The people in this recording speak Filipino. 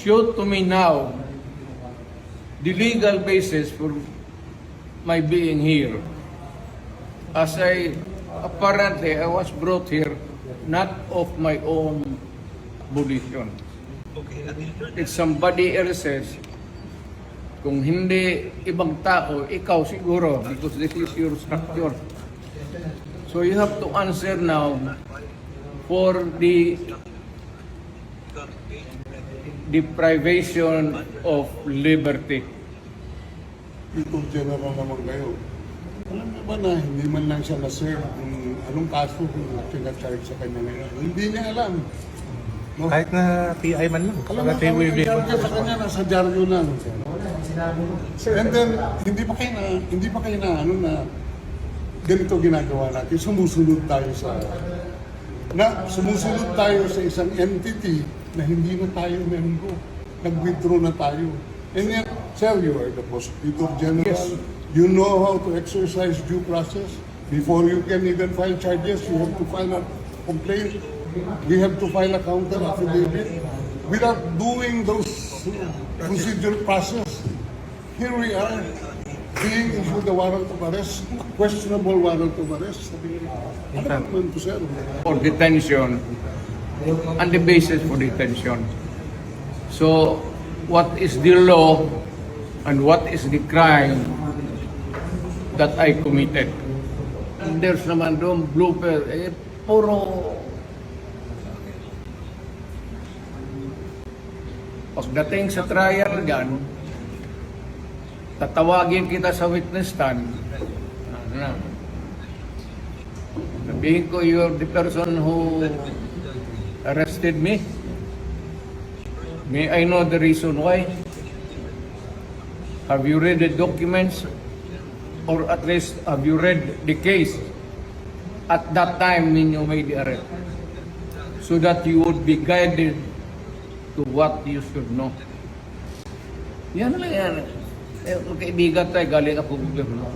show to me now the legal basis for my being here. As apparently I was brought here not of my own volition. It's somebody else's. Kung hindi ibang tao, ikaw siguro, because this is your structure. So you have to answer now for the deprivation of liberty. Ito general naman kayo. Alam mo ba na hindi man lang siya na-serve kung anong kaso kung pinacharge sa kanya ngayon? Hindi niya alam. No? Kahit na PI man lang. Alam mo, ang charge sa kanya nasa dyaryo lang. And then, hindi pa kayo na ganito ginagawa natin. Sumusunod tayo sa isang entity na hindi na tayo member. Nag-withdraw na tayo. And yet, sir, you are the Prosecutor General. Yes. You know how to exercise due process. Before you can even file charges, you have to file a complaint. We have to file a counter affidavit. Without doing those procedural process, here we are, being issued a warrant of arrest, questionable warrant of arrest. Ano naman to, sir? For detention and the basis for detention. So, what is the law and what is the crime that I committed? And there's naman doon blooper, puro pagdating sa trial dyan, tatawagin kita sa witness stand. Sabihin ko, you're the person who arrested me. May I know the reason why? Have you read the documents? Or at least, have you read the case at that time when you made the arrest? So that you would be guided to what you should know. Yan lang yan. Kaibigan tayo, galing ako gobyerno.